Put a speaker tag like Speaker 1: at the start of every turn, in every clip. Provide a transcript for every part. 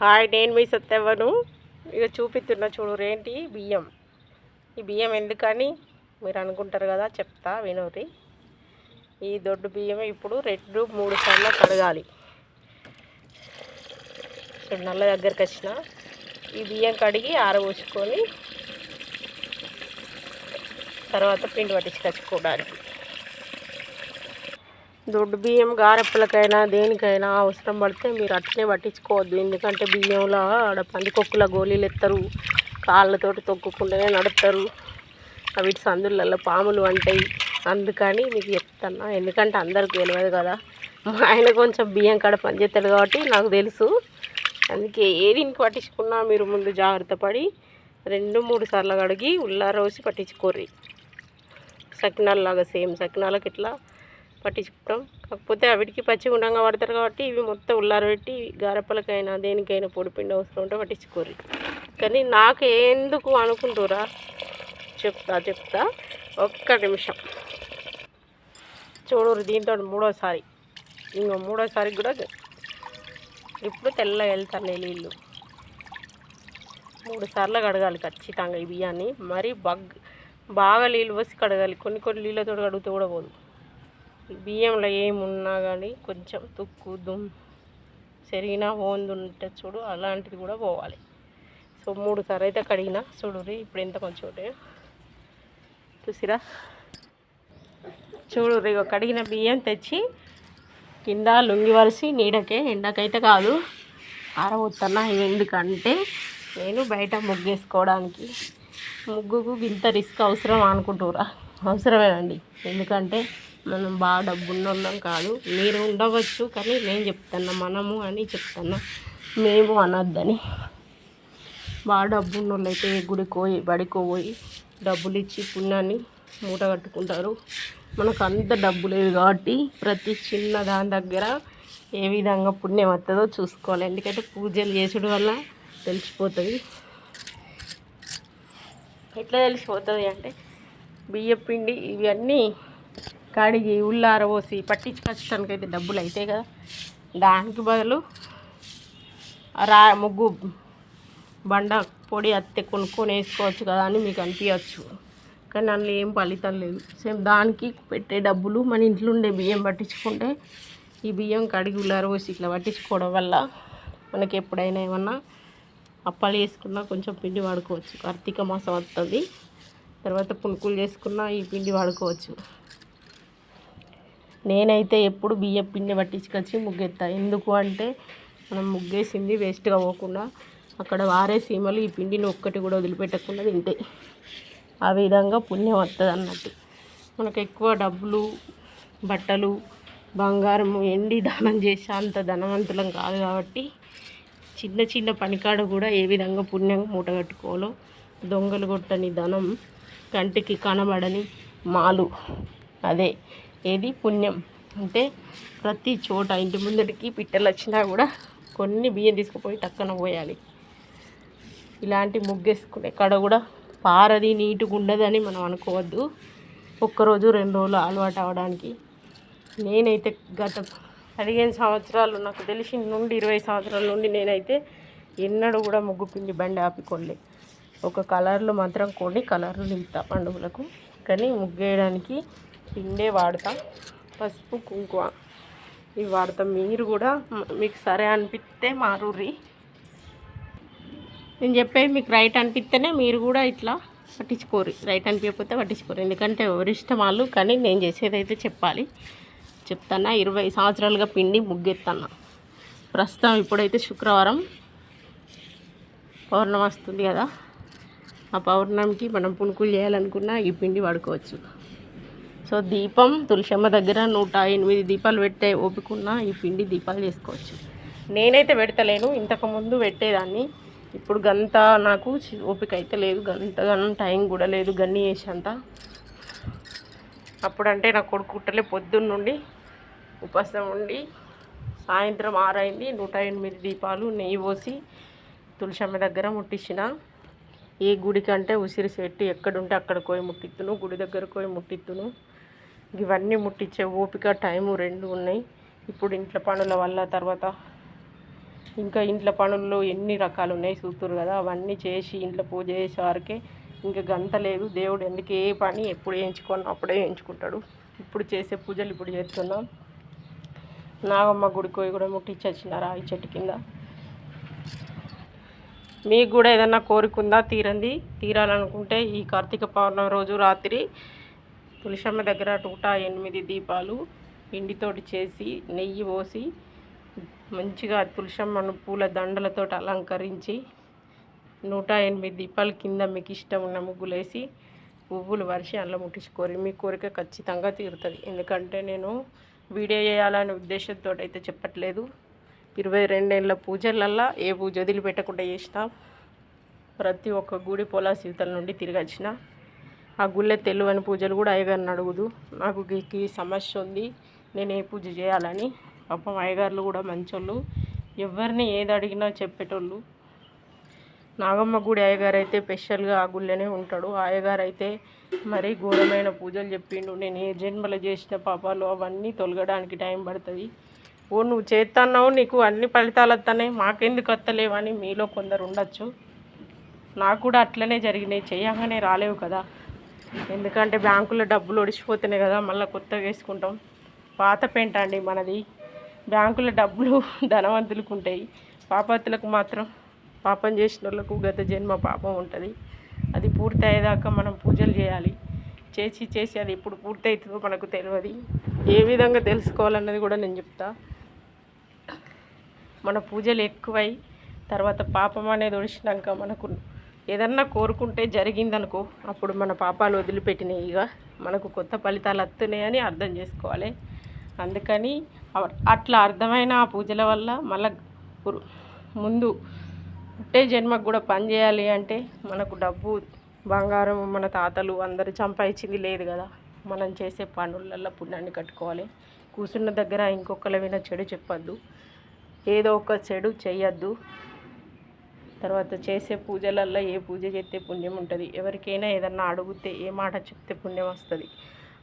Speaker 1: Hi, నేను మీ సత్యవ్వను. ఇక చూపిస్తున్నా చూడు ఏంటి బియ్యం. ఈ బియ్యం ఎందుకని మీరు అనుకుంటారు కదా, చెప్తా వినోరి. ఈ దొడ్డు బియ్యం ఇప్పుడు 2-3 సార్లు కడగాలి. చూడు నల్ల దగ్గరికి వచ్చిన ఈ బియ్యం కడిగి ఆరబోసుకొని తర్వాత పిండి పట్టించుకోవడానికి. దొడ్డు బియ్యం గారెప్పలకైనా దేనికైనా అవసరం పడితే మీరు అట్లనే పట్టించుకోవద్దు. ఎందుకంటే బియ్యంలో ఆడ పందికొక్కుల గోళీలు ఎత్తారు, కాళ్ళతోటి తొక్కుకుంటూనే నడుపుతారు, వీటి సందులలో పాములు అంటాయి. అందుకని మీకు చెప్తున్నా, ఎందుకంటే అందరికి తెలియదు కదా. మా ఆయన కొంచెం బియ్యం కాడ పనిచేస్తాడు కాబట్టి నాకు తెలుసు. అందుకే దీనికి పట్టించుకున్నా మీరు ముందు జాగ్రత్త పడి 2-3 సార్లు కడిగి ఉల్లారోసి పట్టించుకోర్రి. సకినాల్లాగా సేమ్ సకినాలకి ఇట్లా పట్టించుకుంటాం. కాకపోతే వీటికి పచ్చి గుండంగా పడతారు కాబట్టి ఇవి మొత్తం ఉల్లారబెట్టి గారెప్పలకైనా దేనికైనా పొడిపిండి అవసరం ఉంటే పట్టించుకోర్రి. కానీ నాకు ఎందుకు అనుకుంటురా చెప్తా ఒక్క నిమిషం చూడరు. దీంతో మూడోసారి కూడా ఇప్పుడు తెల్లగా వెళ్తాను నీళ్ళు 3 సార్లు కడగాలి ఖచ్చితంగా ఈ బియ్యాన్ని. మరి బాగా నీళ్ళు పోసి కడగాలి. కొన్ని నీళ్ళతో కడిగితే కూడా పోదు. బియ్యంలో ఏమున్నా కానీ కొంచెం తుక్కు సరిగినా హోందు ఉంటే చూడు, అలాంటిది కూడా పోవాలి. సో 3 సార్లు అయితే కడిగినా చూడు. ఇప్పుడు ఎంత కొంచెం ఉంటాయో చూసిరా. చూడు ఇక కడిగిన బియ్యం తెచ్చి కింద లుంగి వరిసి నీడకే, ఎండకైతే కాదు, ఆరబోతున్నా. ఎందుకంటే నేను బయట ముగ్గేసుకోవడానికి. ముగ్గుకు ఇంత రిస్క్ అవసరం అనుకుంటురా? అవసరమేనండి. ఎందుకంటే మనం బాగా డబ్బున్న వాళ్ళం కాదు. మీరు ఉండవచ్చు, కానీ నేను చెప్తున్నా మనము అని చెప్తున్నా, మేము అనొద్దని. బాగా డబ్బున్న వాళ్ళు అయితే గుడికోయి బడికోయి డబ్బులు ఇచ్చి పుణ్యాన్ని మూట కట్టుకుంటారు. మనకు అంత డబ్బు లేదు కాబట్టి ప్రతి చిన్న దాని దగ్గర ఏ విధంగా పుణ్యం వస్తుందో చూసుకోవాలి. ఎందుకంటే పూజలు చేసుడు వల్ల తెలిసిపోతుంది. ఎట్లా తెలిసిపోతుంది అంటే బియ్యం పిండి ఇవన్నీ కడిగి ఉల్లారబోసి పట్టించుకోవడానికి అయితే డబ్బులు అవుతాయి కదా. దానికి బదులు ముగ్గు బండ పొడి అత్తే కొనుక్కొని వేసుకోవచ్చు కదా అని మీకు అనిపించవచ్చు. కానీ అందులో ఏం ఫలితం లేదు. సేమ్ దానికి పెట్టే డబ్బులు మన ఇంట్లో ఉండే బియ్యం పట్టించుకుంటే, ఈ బియ్యం కడిగి ఉల్లారబోసి ఇట్లా పట్టించుకోవడం వల్ల మనకి ఎప్పుడైనా ఏమన్నా అప్పాలు చేసుకున్నా కొంచెం పిండి వాడుకోవచ్చు. కార్తీక మాసం వస్తుంది, తర్వాత పునుకులు చేసుకున్నా ఈ పిండి వాడుకోవచ్చు. నేనైతే ఎప్పుడు బియ్యం పిండి పట్టించుకొచ్చి ముగ్గెత్తా. ఎందుకు అంటే మనం ముగ్గేసింది వేస్ట్గా పోకుండా అక్కడ వారే సీమలు ఈ పిండిని ఒక్కటి కూడా వదిలిపెట్టకుండా తింటాయి. ఆ విధంగా పుణ్యం వస్తుంది అన్నట్టు. మనకు ఎక్కువ డబ్బులు, బట్టలు, బంగారం, ఎండి దానం చేసే అంత ధనవంతులం కాదు కాబట్టి చిన్న పనికాడ కూడా ఏ విధంగా పుణ్యం మూటగట్టుకోవాలో, దొంగలు కొట్టని ధనం, కంటికి కనబడని మాలు, అదే ఏది పుణ్యం అంటే ప్రతి చోట ఇంటి ముందటికి పిట్టలు వచ్చినా కూడా కొన్ని బియ్యం తీసుకుపోయి టక్కన పోయాలి. ఇలాంటి ముగ్గేసుకునే కాడ కూడా పారది నీటుగా ఉండదని మనం అనుకోవద్దు. ఒక్కరోజు 2 రోజులు అలవాటు అవ్వడానికి. నేనైతే గత 15 సంవత్సరాలు, నాకు తెలిసిన నుండి 20 సంవత్సరాల నుండి నేనైతే ఎన్నడూ కూడా ముగ్గు పిండి బండి ఆపికొనలే. ఒక కలర్లు మాత్రం కొన్ని కలర్లు నింపుతా పండుగలకు, కానీ ముగ్గేయడానికి పిండే వాడతా. పసుపు, కుంకుమ ఇవి వాడతాం. మీరు కూడా మీకు సరే అనిపిస్తే మారుర్రి. నేను చెప్పేది మీకు రైట్ అనిపిస్తేనే మీరు కూడా ఇట్లా పట్టించుకోరు. రైట్ అనిపించకపోతే పట్టించుకోరు. ఎందుకంటే ఎవరిష్టం వాళ్ళు, కానీ నేను చేసేది అయితే చెప్తాను. 20 సంవత్సరాలుగా పిండి ముగ్గెత్తన్నా. ప్రస్తుతం ఇప్పుడైతే శుక్రవారం పౌర్ణమి వస్తుంది కదా. ఆ పౌర్ణమికి మనం పునుకులు చేయాలనుకున్నా ఈ పిండి వాడుకోవచ్చు. సో దీపం తులసమ్మ దగ్గర 108 దీపాలు పెట్టే ఓపికన్నా ఈ పిండి దీపాలు చేసుకోవచ్చు. నేనైతే పెడతలేను, ఇంతకుముందు పెట్టేదాన్ని. ఇప్పుడు గంత నాకు ఓపిక అయితే లేదు, గంతగానం టైం కూడా లేదు గన్ని చేసేంత. అప్పుడంటే నా కొడుకు కుట్టలే, పొద్దున్న నుండి ఉపవాసం ఉండి సాయంత్రం 6 అయింది. 108 దీపాలు నెయ్యి పోసి తులసమ్మ దగ్గర ముట్టించిన. ఏ గుడికంటే ఉసిరి చెట్టు ఎక్కడుంటే అక్కడికి పోయి ముట్టిత్తును, గుడి దగ్గరకు పోయి ముట్టిత్తును. ఇవన్నీ ముట్టించే ఓపిక, టైము 2 ఉన్నాయి. ఇప్పుడు ఇంట్లో పనుల వల్ల తర్వాత ఇంకా ఇంట్లో పనుల్లో ఎన్ని రకాలు ఉన్నాయి చూస్తున్నారు కదా. అవన్నీ చేసి ఇంట్లో పూజ చేసేవారికే ఇంకా గంత లేదు. దేవుడు ఎందుకు ఏ పని ఎప్పుడు వేయించుకొని అప్పుడే వేయించుకుంటాడు. ఇప్పుడు చేసే పూజలు ఇప్పుడు చేస్తున్నాం. నాగమ్మ గుడికి కూడా ముట్టించి వచ్చిన రాయి చెట్టు కింద. మీకు కూడా ఏదన్నా కోరుకుందా తీరాలనుకుంటే ఈ కార్తీక పౌర్ణమి రోజు రాత్రి తులసమ్మ దగ్గర 108 దీపాలు పిండితోటి చేసి నెయ్యి పోసి మంచిగా తులసమ్మను పూల దండలతో అలంకరించి 108 దీపాలు కింద మీకు ఇష్టం ఉన్న ముగ్గులేసి పువ్వులు వరిసి అందులో ముట్టించుకోరు. మీ కోరిక ఖచ్చితంగా తీరుతుంది. ఎందుకంటే నేను వీడియో చేయాలనే ఉద్దేశంతో అయితే చెప్పట్లేదు. 22 ఏళ్ళ పూజలల్లో ఏ పూజ వదిలిపెట్టకుండా చేసిన. ప్రతి ఒక్క గుడి పొలా శివతల నుండి తిరిగి వచ్చిన. ఆ గుళ్ళే తెలియని పూజలు కూడా అయ్యగారిని అడుగుదు. నాకు ఈ సమస్య ఉంది, నేను ఏ పూజ చేయాలని. పాపం అయ్యగారులు కూడా మంచోళ్ళు, ఎవరిని ఏది అడిగినా చెప్పేటోళ్ళు. నాగమ్మ గుడి అయ్యగారు అయితే స్పెషల్గా ఆ గుళ్ళనే ఉంటాడు. అయ్యగారు అయితే మరీ ఘోరమైన పూజలు చెప్పిండు. నేను ఏ జన్మలో చేసిన పాపాలు అవన్నీ తొలగడానికి టైం పడుతుంది. నువ్వు చేస్తున్నావు, నీకు అన్ని ఫలితాలు వస్తున్నాయి, మాకెందుకు వస్తలేవని మీలో కొందరు ఉండొచ్చు. నాకు కూడా అట్లనే జరిగినాయి. చేయగానే రాలేవు కదా. ఎందుకంటే బ్యాంకులో డబ్బులు ఒడిచిపోతున్నాయి కదా, మళ్ళీ కొత్తగా వేసుకుంటాం. పాత పెంట అండి మనది. బ్యాంకులో డబ్బులు ధనవంతులకు ఉంటాయి, పాపతులకు మాత్రం పాపం చేసిన వాళ్ళకు గత జన్మ పాపం ఉంటుంది. అది పూర్తి అయ్యేదాకా మనం పూజలు చేయాలి. చేసి అది ఎప్పుడు పూర్తి అవుతుందో మనకు తెలియదు. ఏ విధంగా తెలుసుకోవాలన్నది కూడా నేను చెప్తా. మన పూజలు ఎక్కువై తర్వాత పాపం అనేది ఒడిచినాక మనకు ఏదన్నా కోరుకుంటే జరిగిందనుకో, అప్పుడు మన పాపాలు వదిలిపెట్టినాయి, ఇక మనకు కొత్త ఫలితాలు వస్తున్నాయని అర్థం చేసుకోవాలి. అందుకని అట్లా అర్థమైన ఆ పూజల వల్ల మళ్ళీ ముందు పుట్టే జన్మకు కూడా పని చేయాలి అంటే మనకు డబ్బు బంగారం మన తాతలు అందరూ సంపాదించింది లేదు కదా. మనం చేసే పనులల్లో పుణ్యాన్ని కట్టుకోవాలి. కూర్చున్న దగ్గర ఇంకొకరి విన చెడు చెప్పొద్దు, ఏదో ఒక చెడు చెయ్యొద్దు. తర్వాత చేసే పూజలల్లో ఏ పూజ చేస్తే పుణ్యం ఉంటుంది, ఎవరికైనా ఏదన్నా అడిగితే ఏ మాట చెప్తే పుణ్యం వస్తుంది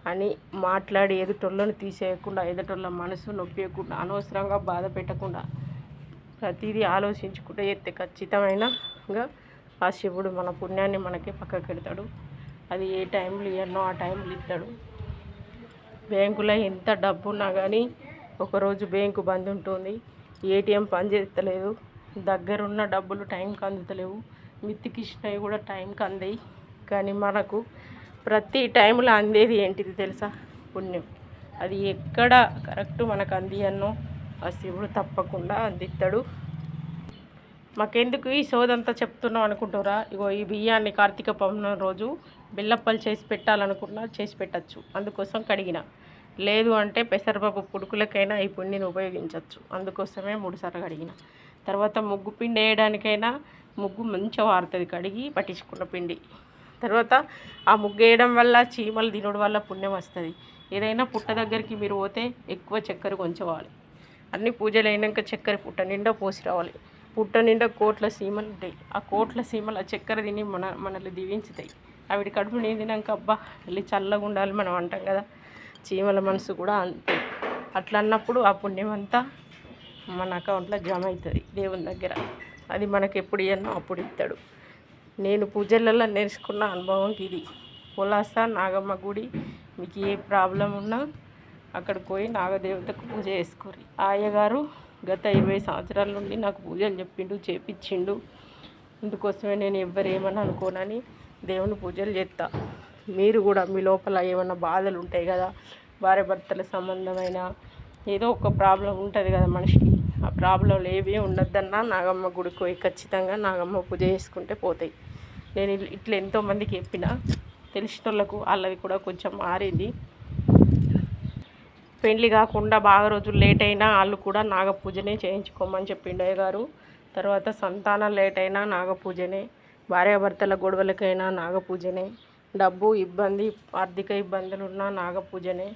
Speaker 1: అని మాట్లాడి ఎదుటోళ్ళను తీసేయకుండా, ఎదుటోళ్ళ మనసు నొప్పియకుండా, అనవసరంగా బాధ పెట్టకుండా ప్రతిదీ ఆలోచించుకుంటూ చేస్తే ఖచ్చితమైనగా ఆ శివుడు మన పుణ్యాన్ని మనకి పక్కకు పెడతాడు. అది ఏ టైంలో ఇవ్వనో ఆ టైంలో ఇస్తాడు. బ్యాంకులో ఎంత డబ్బు ఉన్నా కానీ ఒకరోజు బ్యాంకు బంద్ ఉంటుంది, ఏటీఎం పని చేస్తలేదు, దగ్గరున్న డబ్బులు టైంకి అందుతలేవు, మిత్తికిచ్చినవి కూడా టైంకి అందాయి. కానీ మనకు ప్రతి టైంలో అందేది ఏంటిది తెలుసా? పుణ్యం. అది ఎక్కడ కరెక్ట్ మనకు అందియన్నో ఆ శివుడు తప్పకుండా అందిస్తాడు. మాకెందుకు ఈ సోదంతా చెప్తున్నాం అనుకుంటారా? ఇగో ఈ బియ్యాన్ని కార్తీక పౌర్ణమి రోజు బెల్లప్పలు చేసి పెట్టాలనుకున్నా చేసి పెట్టచ్చు. అందుకోసం కడిగిన. లేదు అంటే పెసరపప్పు పుడుకులకైనా ఈ పిండిని ఉపయోగించవచ్చు. అందుకోసమే 3 సార్లు కడిగిన. తర్వాత ముగ్గు పిండి వేయడానికైనా ముగ్గు మంచిగా వారుతుంది కడిగి పట్టించుకున్న పిండి. తర్వాత ఆ ముగ్గు వేయడం వల్ల చీమలు తినడం వల్ల పుణ్యం వస్తుంది. ఏదైనా పుట్ట దగ్గరికి మీరు పోతే ఎక్కువ చక్కెర కొంచెవాలి. అన్ని పూజలు అయినాక చక్కెర పుట్ట నిండా పోసి రావాలి. పుట్ట నిండా కోట్ల సీమలు ఉంటాయి. ఆ కోట్ల సీమలు ఆ చక్కెర తిని మనల్ని దీవించుతాయి. ఆవిడ కడుపు నిండినాక అబ్బా వెళ్ళి చల్లగా ఉండాలి మనం అంటాం కదా. చీమల మనసు కూడా అంతే. అట్లా అన్నప్పుడు ఆ పుణ్యం అంతా మన అకౌంట్లో జమ అవుతుంది దేవుని దగ్గర. అది మనకు ఎప్పుడు ఇవ్వనో అప్పుడు ఇస్తాడు. నేను పూజలలో నేర్చుకున్న అనుభవం ఇది. పులాస నాగమ్మ గుడి, మీకు ఏ ప్రాబ్లం ఉన్నా అక్కడికి పోయి నాగదేవతకు పూజ చేసుకోరు. అయ్యగారు గత 20 సంవత్సరాల నుండి నాకు పూజలు చెప్పిండు, చేపించిండు. అందుకోసమే నేను ఎవ్వరేమని అనుకోనని దేవుని పూజలు చేస్తా. మీరు కూడా మీ లోపల ఏమన్నా బాధలు ఉంటాయి కదా, భార్య భర్తల సంబంధమైన ఏదో ఒక ప్రాబ్లం ఉంటుంది కదా మనిషికి. ఆ ప్రాబ్లంలు ఏవి ఉండొద్దన్నా నాగమ్మ గుడికి పోయి ఖచ్చితంగా నాగమ్మ పూజ చేసుకుంటే పోతాయి. నేను ఇట్లా ఎంతోమందికి చెప్పిన, తెలిసిన వాళ్ళకు వాళ్ళది కూడా కొంచెం మారింది. పెళ్ళి కాకుండా బాగా రోజులు లేట్ అయినా వాళ్ళు కూడా నాగపూజనే చేయించుకోమని చెప్పిండు అయ్యగారు. తర్వాత సంతానం లేట్ అయినా నాగపూజనే, భార్యాభర్తల గొడవలకైనా నాగపూజనే, డబ్బు ఇబ్బంది ఆర్థిక ఇబ్బందులు ఉన్నా నాగపూజనే.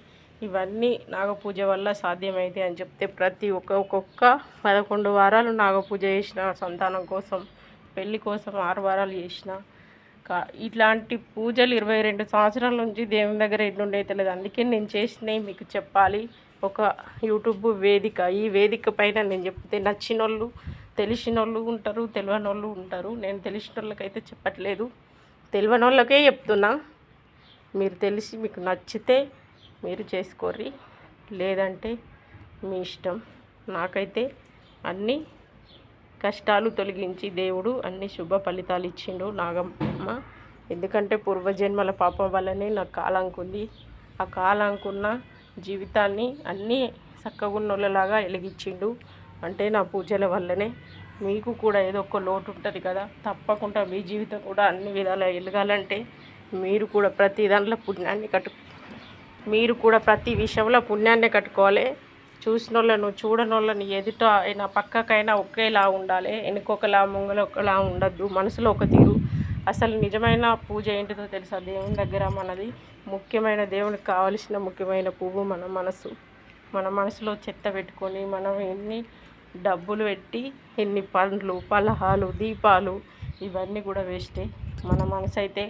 Speaker 1: ఇవన్నీ నాగపూజ వల్ల సాధ్యమైతే అని చెప్తే ప్రతి ఒక్కొక్క 11 వారాలు నాగపూజ చేసిన, సంతానం కోసం పెళ్ళి కోసం 6 వారాలు చేసిన. ఇట్లాంటి పూజలు 22 సంవత్సరాల నుంచి దేవుని దగ్గర ఎన్నుండి అయితే లేదు. అందుకే నేను చేసినవి మీకు చెప్పాలి. ఒక యూట్యూబ్ వేదిక, ఈ వేదిక పైన నేను చెప్తే నచ్చిన వాళ్ళు తెలిసిన వాళ్ళు ఉంటారు, తెలియని వాళ్ళు ఉంటారు. నేను తెలిసిన వాళ్ళకైతే చెప్పట్లేదు, తెలియని వాళ్ళకే చెప్తున్నా. మీరు తెలిసి మీకు నచ్చితే మీరు చేసుకోర్రి, లేదంటే మీ ఇష్టం. నాకైతే అన్ని కష్టాలు తొలగించి దేవుడు అన్ని శుభ ఫలితాలు ఇచ్చిండు నాగమ్మ. ఎందుకంటే పూర్వజన్మల పాపం వల్లనే నాకు కాలంకుంది. ఆ కాలంకున్న జీవితాన్ని అన్నీ చక్కగున్నోళ్ళలాగా వెలిగించిండు. అంటే నా పూజల వల్లనే. మీకు కూడా ఏదో ఒక లోటు ఉంటుంది కదా, తప్పకుండా మీ జీవితం కూడా అన్ని విధాలా వెలగాలంటే మీరు కూడా ప్రతి దాంట్లో పుణ్యాన్ని మీరు కూడా ప్రతి విషయంలో పుణ్యాన్ని కట్టుకోవాలి. చూసిన వాళ్ళను చూడని వాళ్ళని ఎదుట అయినా పక్కకైనా ఒకేలా ఉండాలి. వెనుకొకలా ముంగల ఒకలా ఉండద్దు, మనసులో ఒక తీరు. అసలు నిజమైన పూజ ఏంటిదో తెలుసా? దేవుని దగ్గర మనది ముఖ్యమైన, దేవునికి కావలసిన ముఖ్యమైన పువ్వు మన మనసు. మన మనసులో చెత్త పెట్టుకొని మనం ఎన్ని డబ్బులు పెట్టి ఎన్ని పండ్లు, పలహాలు, దీపాలు ఇవన్నీ కూడా వేస్టే. మన మనసు అయితే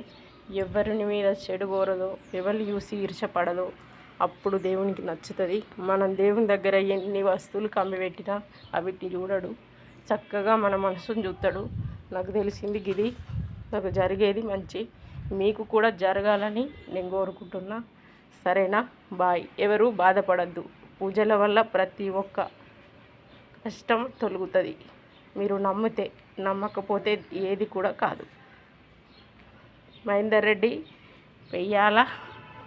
Speaker 1: ఎవరిని మీద చెడు కోరదో, ఎవరిని చూసి ఈర్షపడదో అప్పుడు దేవునికి నచ్చుతుంది. మనం దేవుని దగ్గర ఎన్ని వస్తువులు కమ్మి పెట్టినా అవిటిని చూడడు, చక్కగా మన మనసును చూస్తాడు. నాకు తెలిసింది గిది, నాకు జరిగేది మంచి, మీకు కూడా జరగాలని నేను కోరుకుంటున్నా. సరేనా? బాయ్. ఎవరు బాధపడద్దు. పూజల వల్ల ప్రతి ఒక్క కష్టం తొలుగుతుంది. మీరు నమ్మితే, నమ్మకపోతే ఏది కూడా కాదు. మహేందర్ రెడ్డి వెయ్యాల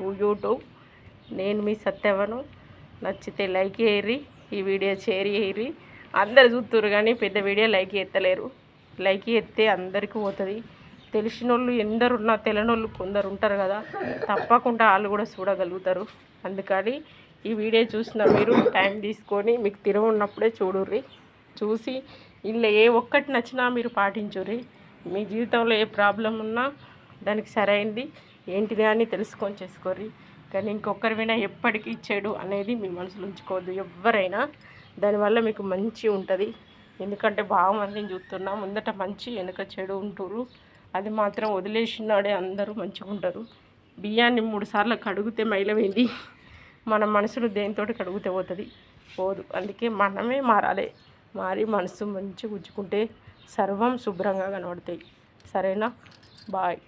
Speaker 1: యూట్యూబ్. నేను మీ సత్యవను. నచ్చితే లైక్ చేయర్రి, ఈ వీడియో షేర్ చేయర్రి. అందరు చూస్తున్నారు కానీ పెద్ద వీడియో లైక్ చేస్తలేరు. లైక్ చేస్తే అందరికీ పోతుంది. తెలిసిన వాళ్ళు ఎందరున్నా తెలియని వాళ్ళు కొందరు ఉంటారు కదా, తప్పకుండా వాళ్ళు కూడా చూడగలుగుతారు. అందుకని ఈ వీడియో చూసిన మీరు టైం తీసుకొని మీకు తిరుగు ఉన్నప్పుడే చూడుర్రి. చూసి ఇందులో ఏ ఒక్కటి నచ్చినా మీరు పాటించుర్రి. మీ జీవితంలో ఏ ప్రాబ్లం ఉన్నా దానికి సరైనది ఏంటిది అని తెలుసుకొని చేసుకోర్రి. కానీ ఇంకొకరి వినా ఎప్పటికీ చెడు అనేది మీ మనసులో ఉంచుకోవద్దు. ఎవరైనా దానివల్ల మీకు మంచి ఉంటుంది. ఎందుకంటే బాగా మందిని చూస్తున్నా, ముందట మంచి వెనుక చెడు ఉంటురు. అది మాత్రం వదిలేసినాడే అందరూ మంచిగా ఉంటారు. బియ్యాన్ని 3 సార్లు కడిగితే మైలమైంది, మన మనసును దేనితోటి కడిగితే పోదు. అందుకే మనమే మారాలి. మారి మనసు మంచిగా ఉంచుకుంటే సర్వం శుభ్రంగా కనబడతాయి. సరేనా? బాయ్.